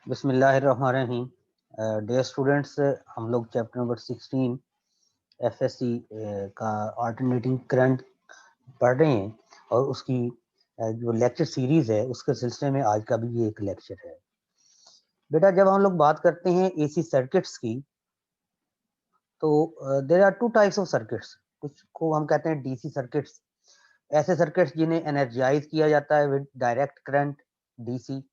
बिस्मिल्लाहिर्रहमानिर्रहीम। Dear students, हम लोग चैप्टर नंबर 16 एफएससी का अल्टरनेटिंग करंट पढ़ रहे हैं और उसकी जो लेक्चर सीरीज है उसके सिलसिले में आज का भी ये एक लेक्चर है। बेटा, जब हम लोग बात करते हैं एसी सर्किट्स की तो there are two types of circuits. कुछ को हम कहते हैं डीसी सर्किट्स, ऐसे सर्किट्स जिन्हें एनर्जाइज किया जाता है विद डायरेक्ट करंट डीसी,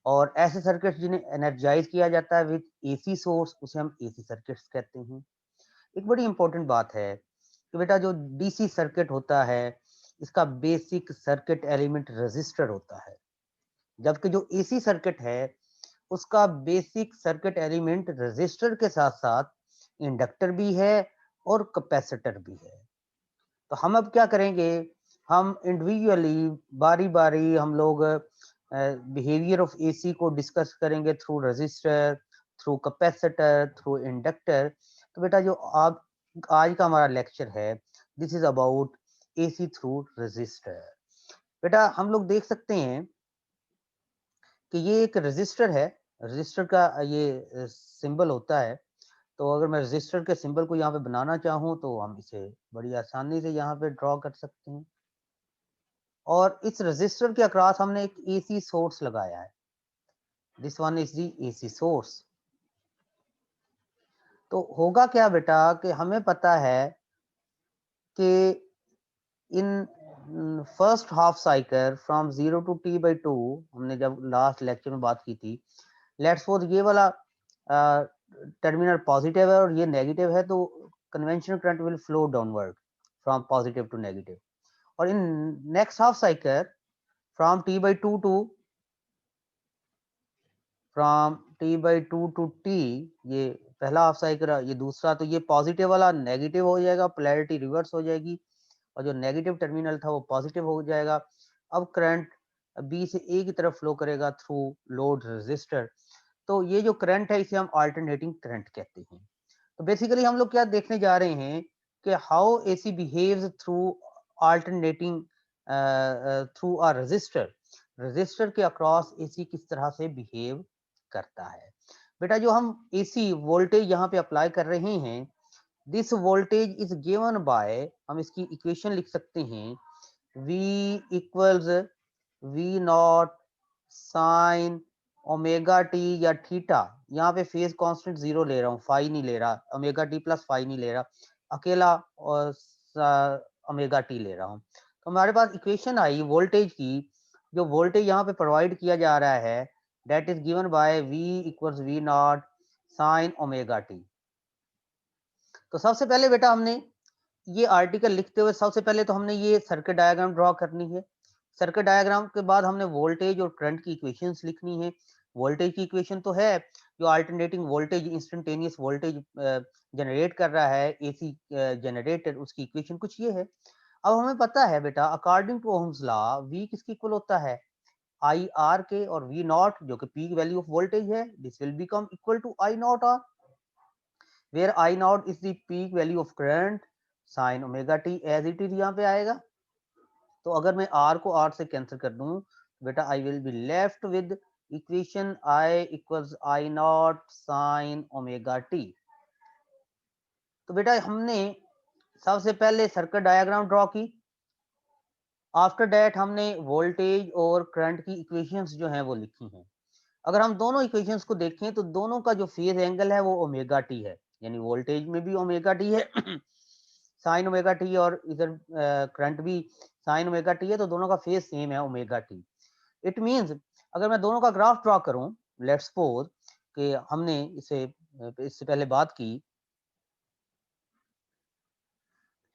और ऐसे सर्किट्स जिन्हें एनर्जाइज किया जाता है विद एसी सोर्स, उसे हम एसी सर्किट्स कहते हैं। एक बड़ी इंपॉर्टेंट बात है कि बेटा जो डीसी सर्किट होता है इसका बेसिक सर्किट एलिमेंट रेजिस्टर होता है, जबकि जो एसी सर्किट है उसका बेसिक सर्किट एलिमेंट रेजिस्टर के साथ साथ इंडक्टर भी है और कैपेसिटर भी है। तो हम अब क्या करेंगे, हम इंडिविजुअली बारी बारी हम लोग बिहेवियर ऑफ एसी को डिस्कस करेंगे through resistor, through capacitor, through inductor. तो बेटा जो आप आज का हमारा लेक्चर है, this is about AC through resistor. बेटा हम लोग देख सकते हैं कि ये एक रजिस्टर है। रजिस्टर का ये सिंबल होता है। तो अगर मैं रजिस्टर के सिंबल को यहाँ पे बनाना चाहूँ तो हम इसे बड़ी आसानी से यहाँ पे ड्रॉ कर सकते हैं। और इस रजिस्टर के अक्रॉस हमने एक एसी सोर्स लगाया है। This one is the AC source. तो होगा क्या बेटा कि हमें पता है कि in first half cycle from 0 to T by 2, हमने जब लास्ट लेक्चर में बात की थी, लेट्स सपोज ये वाला टर्मिनल पॉजिटिव है और ये नेगेटिव है, तो conventional current will flow downward from positive to negative. और in next half cycle from T by two to from T by two T, ये पहला हाफ साइकिल, ये दूसरा, तो ये पॉजिटिव वाला नेगेटिव हो जाएगा, पोलैरिटी रिवर्स हो जाएगी और जो नेगेटिव टर्मिनल था वो पॉजिटिव हो जाएगा। अब करंट बी से ए की तरफ फ्लो करेगा थ्रू लोड रेजिस्टर। तो ये जो करंट है इसे हम अल्टरनेटिंग करंट कहते हैं। तो बेसिकली हम लोग क्या देखने जा रहे हैं कि how AC behaves through alternating through a resistor. Resistor के अक्रॉस एसी किस तरह से बिहेव करता है। बेटा जो हम एसी वोल्टेज यहाँ पे अप्लाई कर रहे हैं, this voltage is given by, हम इसकी इक्वेशन लिख सकते हैं, V equals V not sine omega T या थीटा। यहाँ पे फेज कांस्टेंट जीरो ले रहा हूँ, फाई नहीं ले रहा, ओमेगा टी प्लस फाई नहीं ले रहा, अकेला और ओमेगा टी ले रहा हूँ। तो हमारे पास इक्वेशन आई वोल्टेज की, जो वोल्टेज यहाँ पे प्रोवाइड किया जा रहा है that is given by V equals V not sine omega T. तो सबसे पहले बेटा हमने ये आर्टिकल लिखते हुए सबसे पहले तो हमने ये सर्किट डायग्राम ड्रॉ करनी है। सर्किट डायग्राम के बाद हमने वोल्टेज और करंट की इक्वेशंस लिखनी है। वोल्टेज की इक्वेशन तो है, जो alternating voltage instantaneous voltage generate कर रहा है एसी जनरेटर, उसकी इक्वेशन कुछ ये है। अब हमें पता है बेटा according to Ohm's law V किसकी इक्वल होता है, आई आर के, और वी नॉट जो कि पीक वैल्यू ऑफ वोल्टेज है, this will become equal to I naught R, where I naught is the peak value of current sin omega t as it is यहाँ पे आएगा। तो अगर मैं R को R से कैंसिल कर दूं बेटा I will be left with equation I equals I naught sin omega t। तो बेटा हमने सबसे पहले सर्किट डायग्राम ड्रॉ की। आफ्टर दैट हमने वोल्टेज और करंट की इक्वेशंस जो हैं वो लिखी हैं। अगर हम दोनों इक्वेशंस को देखें तो दोनों का जो फेज एंगल है वो ओमेगा टी है, यानी वोल्टेज में भी ओमेगा टी है साइन ओमेगा टी, और इधर करंट भी साइन ओमेगा टी है, तो दोनों का फेज सेम है ओमेगा टी। इट मींस अगर मैं दोनों का ग्राफ ड्रॉ करूं, लेट्स सपोज कि हमने इसे इससे पहले बात की,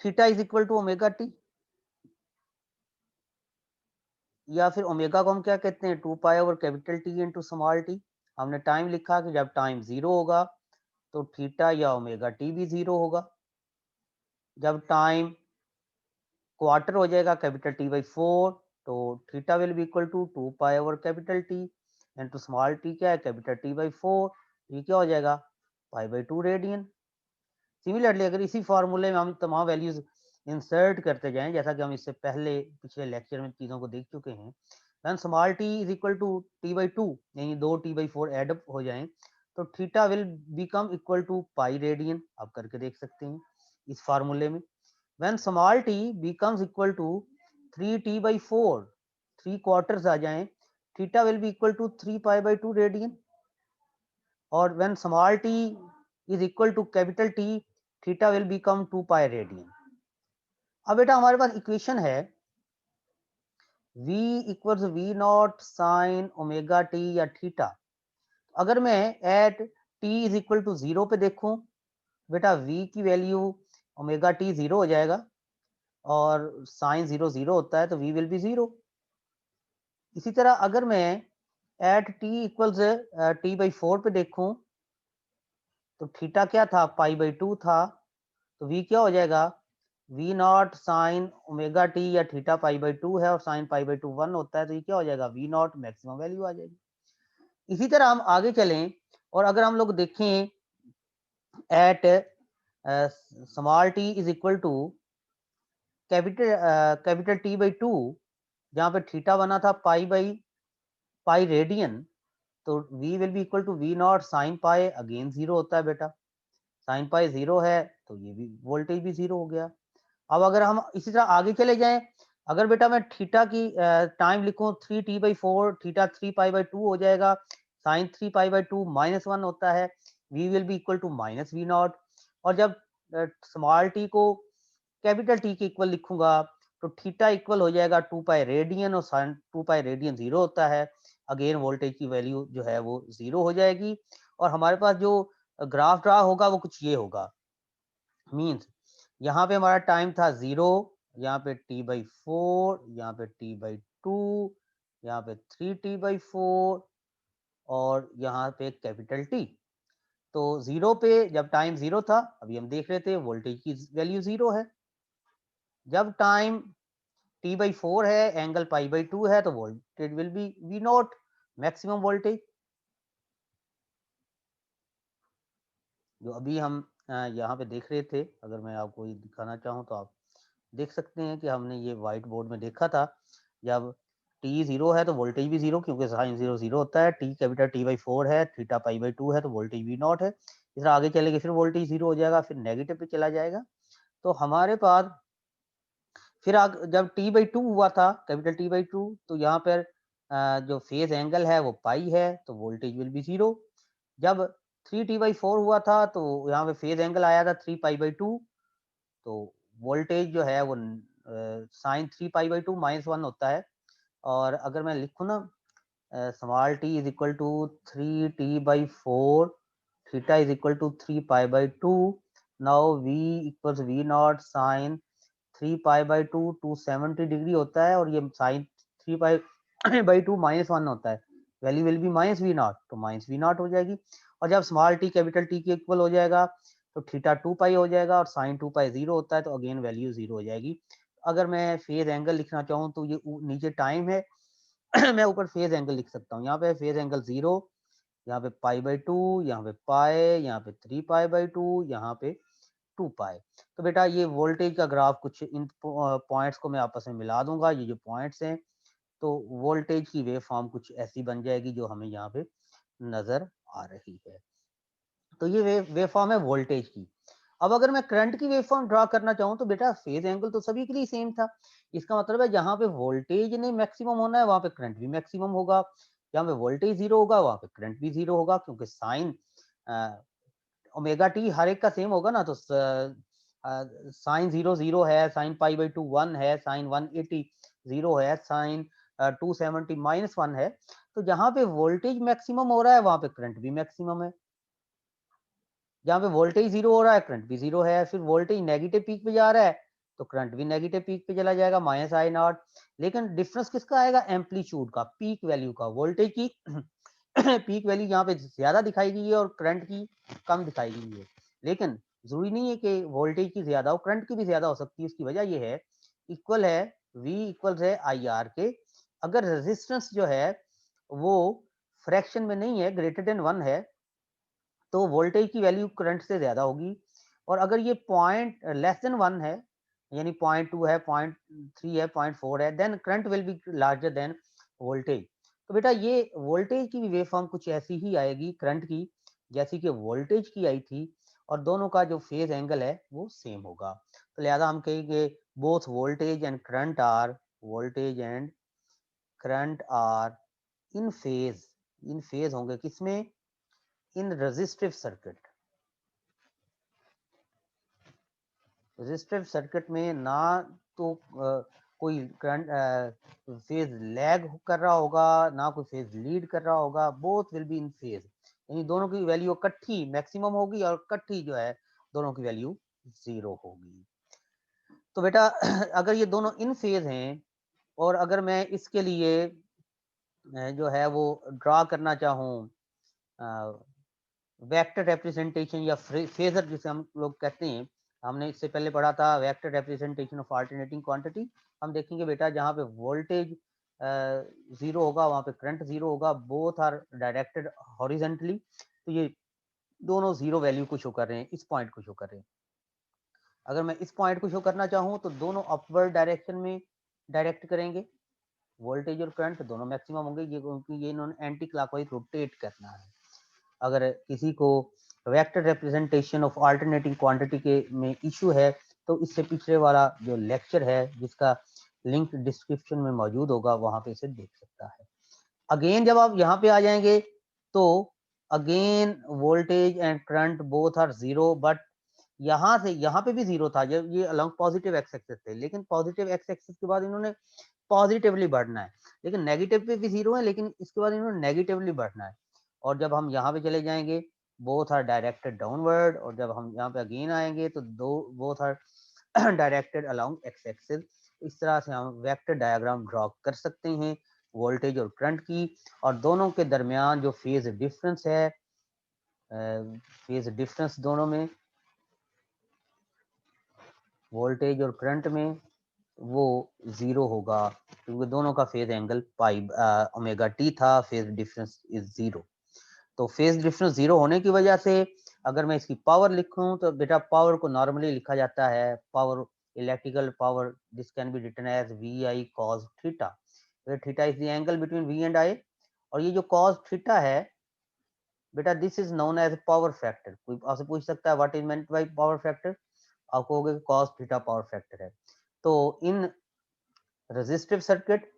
theta is equal to omega T, या फिर ओमेगा को हम क्या कहते हैं, 2 pi over capital T into small T. हमने टाइम लिखा कि जब टाइम जीरो होगा तो थीटा या ओमेगा टी भी जीरो होगा। जब टाइम क्वार्टर हो जाएगा कैपिटल टी बाई 4, तो theta will be equal to 2 pi over capital T into small T क्या है, कैपिटल टी बाई 4, ये क्या हो जाएगा, पाई बाई 2 रेडियन। सिमिलरली अगर इसी फार्मूले में हम तमाम वैल्यूज इंसर्ट करते जाएं, जैसा कि हम इससे पहले पिछले लेक्चर में चीज़ों को देख चुके हैं, when small T is equal to t/2 यानी 2t/4 एड अप हो जाएं तो theta will become equal to pi radian, आप करके देख सकते हैं इस फार्मूले में। When small T becomes equal to 3t/4, 3/4 आ जाएं, theta will be equal to 3π/2 radian. और when small T is equal to capital T, theta will become 2π radian. अब बेटा हमारे पास इक्वेशन है v equals v not sine omega T या theta. अगर मैं at t is equal to 0 पे देखूं, बेटा v की वैल्यू ओमेगा टी 0 हो जाएगा और साइन 0 0 होता है तो v विल बी 0। इसी तरह अगर मैं एट t इक्वल्स t/4 पे देखूं तो थीटा क्या था, π/2 था, तो v क्या हो जाएगा, v not sine omega T या थीटा π/2 है और साइन π/2 1 होता है, तो ये क्या हो जाएगा, v नॉट मैक्सिमम वैल्यू आ जाएगी। इसी तरह हम आगे चलें और अगर हम लोग देखें at small T is equal to capital t/2, जहां पे थीटा बना था पाई रेडियन, तो v will be equal to v not sine pi, again 0 होता है बेटा, साइन पाई 0 है तो ये भी वोल्टेज भी 0 हो गया। अब अगर हम इसी तरह आगे चले जाएं, अगर बेटा मैं थीटा की टाइम लिखूं 3t/4, थीटा 3π/2 हो जाएगा, साइन 3π/2 -1 होता है, v will be equal to minus V naught. और जब स्मॉल टी को कैपिटल टी के इक्वल लिखूंगा तो थीटा इक्वल हो जाएगा 2π रेडियन और साइन 2π रेडियन 0 होता है, अगेन वोल्टेज की वैल्यू जो है वो 0 हो जाएगी। और हमारे पास जो ग्राफ ड्रा होगा वो कुछ ये होगा, मीन्स यहाँ पे हमारा टाइम था 0, यहाँ पे t/4, यहाँ पे t/2, यहाँ पे 3t/4 और यहाँ पे कैपिटल टी। तो 0 पे जब टाइम 0 था, अभी हम देख रहे थे वोल्टेज की वैल्यू 0 है। जब टाइम t/4 है, एंगल π/2 है, तो voltage will be v not maximum voltage. जो अभी हम यहाँ पे देख रहे थे, अगर मैं आपको ये दिखाना चाहूँ तो आप देख सकते हैं कि हमने ये व्हाइट बोर्ड में देखा था, जब t 0 है तो वोल्टेज भी 0, क्योंकि साइन 0 0 होता है, t कैपिटल t/4 है, थीटा π/2 है तो वोल्टेज v नॉट है। इस तरह आगे चलेंगे फिर वोल्टेज 0 हो जाएगा, फिर नेगेटिव पे चला जाएगा। तो हमारे पास फिर जब t/2 हुआ था, कैपिटल t/2, तो यहाँ पर जो फेज एंगल है वो पाई है तो वोल्टेज विल बी 0। जब 3t/4 हुआ था तो यहाँ पे फेज एंगल आया था 3π/2, तो वोल्टेज जो है वो साइन 3π/2 -1 होता है। और अगर मैं लिखूँ ना small T is equal to 3t/4, theta is equal to 3π/2, now v equals v not sine 3π/2 270 degree होता है और ये साइन 3π/2 -1 होता है, value will be minus V nought, तो माइनस वी नॉट हो जाएगी। और जब स्मॉल टी कैपिटल टी के इक्वल हो जाएगा तो थीटा 2π हो जाएगा और साइन 2π 0 होता है, तो अगेन वैल्यू 0 हो जाएगी। अगर मैं फेज एंगल लिखना चाहूँ तो ये नीचे टाइम है मैं ऊपर फेज एंगल लिख सकता हूँ, यहाँ पे फेज एंगल 0, यहाँ पे π/2, यहाँ पे पाई, यहाँ पे 3π/2, यहाँ पे 2π। तो बेटा ये वोल्टेज का ग्राफ कुछ इन पॉइंट्स को मैं आपस में मिला दूंगा, ये जो पॉइंट्स हैं, तो वोल्टेज की वेव फॉर्म कुछ ऐसी बन जाएगी जो हमें यहाँ पे नजर आ रही है। तो ये वेव फॉर्म है वोल्टेज की। अब अगर मैं करंट की वेव फॉर्म ड्रा करना चाहूँ तो बेटा फेज एंगल तो सभी के लिए सेम था, इसका मतलब है जहाँ पे वोल्टेज ने मैक्सिमम होना है वहां पे करंट भी मैक्सिमम होगा, जहाँ पे वोल्टेज 0 होगा वहां पे करंट भी 0 होगा, क्योंकि साइन ओमेगा टी हर एक का सेम होगा ना। तो साइन 0 0 है, साइन π/2 1 है, साइन 180 0 है, साइन 270 -1 है। तो जहाँ पे वोल्टेज मैक्सिमम हो रहा है वहां पे करंट भी मैक्सिमम है, जहाँ पे वोल्टेज 0 हो रहा है करंट भी 0 है। फिर वोल्टेज नेगेटिव पीक पे जा रहा है तो करंट भी नेगेटिव पीक पे चला जाएगा, माइनस आई नॉट। लेकिन डिफरेंस किसका आएगा, एम्पलीट्यूड का, पीक वैल्यू का। वोल्टेज की पीक वैल्यू यहाँ पे ज्यादा दिखाई गई है और करंट की कम दिखाई गई है, लेकिन जरूरी नहीं है कि वोल्टेज की ज्यादा हो, करंट की भी ज्यादा हो सकती है। उसकी वजह यह है, इक्वल है v इक्वल है आई आर के। अगर रेजिस्टेंस जो है वो फ्रैक्शन में नहीं है, ग्रेटर देन 1 है, तो वोल्टेज की वैल्यू करंट से ज्यादा होगी। और अगर ये पॉइंट लेस देन 1 है, यानी 0.2 है, 0.3 है, 0.4 है, then current will be larger than voltage. तो बेटा ये वोल्टेज की भी वेव फॉर्म कुछ ऐसी ही आएगी करंट की, जैसी कि वोल्टेज की आई थी, और दोनों का जो फेज एंगल है वो सेम होगा। तो लिहाजा हम कहेंगे both voltage and current are in phase होंगे किसमें, in resistive circuit. Resistive circuit में ना तो कोई करंट फेज लैग कर रहा होगा, ना कोई फेज लीड कर रहा होगा, both will be in phase, यानी दोनों की वैल्यू इकट्ठी मैक्सिमम होगी और इकट्ठी जो है दोनों की वैल्यू 0 होगी। तो बेटा अगर ये दोनों इन फेज हैं, और अगर मैं इसके लिए जो है वो ड्रा करना चाहूँ वेक्टर रिप्रेजेंटेशन या फेजर जिसे हम लोग कहते हैं, हमने इससे पहले पढ़ा था vector representation of alternating quantity. हम देखेंगे बेटा जहाँ पे वोल्टेज 0 होगा वहाँ पे करंट 0 होगा, बोथ आर डायरेक्टेड हॉरिजेंटली, तो ये दोनों 0 वैल्यू को शो कर रहे हैं, इस पॉइंट को शो कर रहे हैं। अगर मैं इस पॉइंट को शो करना चाहूँ तो दोनों अपवर्ड डायरेक्शन में डायरेक्ट करेंगे, वोल्टेज और करंट दोनों मैक्सिमम होंगे, ये क्योंकि ये इन्होंने एंटी क्लॉकवाइज रोटेट करना है। अगर किसी को vector representation of alternating quantity के में इशू है तो इससे पिछले वाला जो लेक्चर है जिसका लिंक डिस्क्रिप्शन में मौजूद होगा वहां पे इसे देख सकता है। अगेन जब आप यहाँ पे आ जाएंगे तो again voltage and current both are 0, but यहाँ से यहाँ पे भी 0 था जब ये अलॉन्ग पॉजिटिव एक्स एक्सिस थे, लेकिन पॉजिटिव एक्स एक्सिस के बाद इन्होंने पॉजिटिवली बढ़ना है, लेकिन नेगेटिव पे भी 0 है, लेकिन इसके बाद इन्होंने नेगेटिवली बढ़ना है। और जब हम यहाँ पे चले जाएंगे बोथ आर डायरेक्टेड डाउनवर्ड, और जब हम यहाँ पे अगेन आएंगे तो both are directed along X axis. इस तरह से हम वेक्टर डायग्राम ड्रॉ कर सकते हैं वोल्टेज और करंट की, और दोनों के दरमियान जो फेज डिफरेंस है, फेज डिफरेंस दोनों में वोल्टेज और करंट में वो 0 होगा, क्योंकि दोनों का phase angle pi omega T था, फेज डिफरेंस इज 0। तो फेज डिफरेंस 0 होने की वजह से अगर मैं इसकी पावर लिखूं तो बेटा पावर को नॉर्मली लिखा जाता है, power electrical power, this can be written as V I cos theta, theta is the angle between V and I, और ये जो कॉस थीटा है बेटा this is known as power factor. कोई आपसे पूछ सकता है what is meant by power factor, आप कहोगे कॉस थीटा पावर फैक्टर है। तो in resistive circuit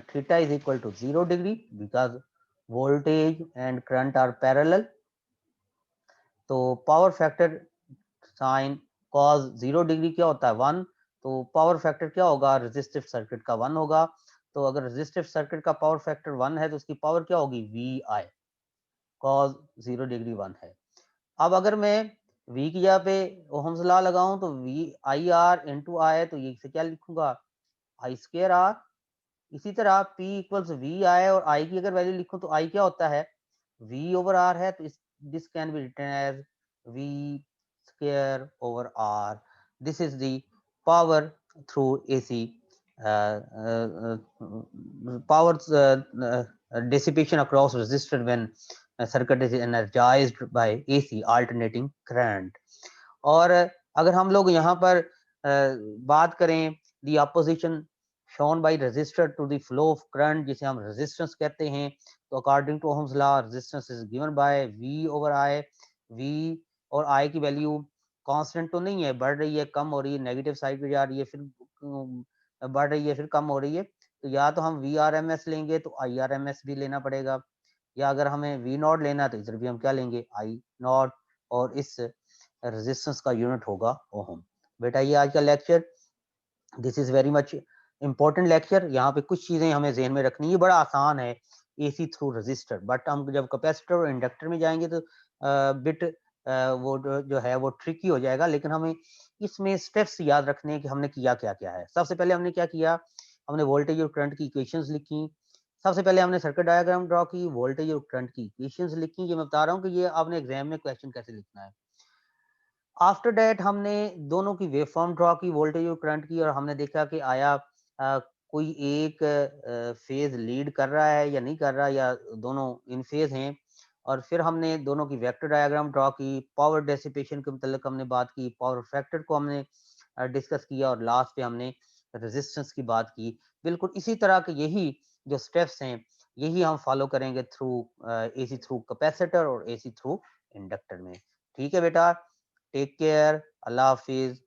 theta is equal to 0 degree because voltage and current are parallel. तो पावर फैक्टर साइन cos 0 डिग्री क्या होता है 1, तो पावर फैक्टर क्या होगा रेजिस्टिव सर्किट का 1 होगा। तो अगर रेजिस्टिव सर्किट का पावर फैक्टर 1 है तो उसकी पावर क्या होगी वी आई, cos 0 डिग्री 1 है। अब अगर मैं v की जगह पे ओहम्स लॉ लगाऊं तो वी आई आर इंटू आई, तो ये से क्या लिखूंगा आई स्क्र आर। इसी तरह P इक्वल्स वी आई, और I की अगर वैल्यू लिखूं तो I क्या होता है V ओवर R है, तो this can be written as V square over R। This is the power through AC power dissipation across resistor when circuit is energized by AC alternating current। और अगर हम लोग यहाँ पर बात करें दी opposition shown by resistor to the flow of current जिसे हम resistance कहते हैं, तो according to Ohm's law resistance is given by V over I। V और I की वैल्यू कांस्टेंट तो नहीं है, बढ़ रही है कम हो रही है, नेगेटिव साइड पे जा रही है, फिर बढ़ रही है फिर कम हो रही है, तो या तो हम वी आर एम एस लेंगे तो आई आर एम एस भी लेना पड़ेगा, या अगर हमें वी नॉट लेना है तो इधर भी हम क्या लेंगे आई नॉट, और इस रेजिस्टेंस का यूनिट होगा ओम। बेटा ये आज का lecture, this is very much important lecture. यहाँ पे कुछ चीजें हमें जहन में रखनी है, बड़ा आसान है एसी थ्रू रजिस्टर, बट हम जब कैपेसिटर और इंडक्टर में जाएंगे तो बिट वो जो है वो ट्रिकी हो जाएगा, लेकिन हमें इसमें स्टेप्स याद रखने हैं कि हमने किया क्या क्या है। सबसे पहले हमने क्या किया, हमने वोल्टेज और करंट की इक्वेशंस लिखी, सबसे पहले हमने सर्किट डायग्राम ड्रॉ की, वोल्टेज और करंट की इक्वेशंस लिखी। ये मैं बता रहा हूँ कि ये आपने एग्जाम में क्वेश्चन कैसे लिखना है। आफ्टर दैट हमने दोनों की वेव फॉर्म ड्रॉ की वोल्टेज और करंट की, और हमने देखा कि आया कोई एक फेज लीड कर रहा है या नहीं कर रहा, या दोनों इन फेज हैं। और फिर हमने दोनों की वेक्टर डायग्राम ड्रॉ की, पावर डेसिपेशन के मतलब हमने बात की, पावर फैक्टर को हमने डिस्कस किया और लास्ट पे हमने रेजिस्टेंस की बात की। बिल्कुल इसी तरह के यही जो स्टेप्स हैं, यही हम फॉलो करेंगे थ्रू एसी थ्रू कैपेसिटर और एसी थ्रू इंडक्टर में। ठीक है बेटा, टेक केयर, अल्लाह हाफिज़।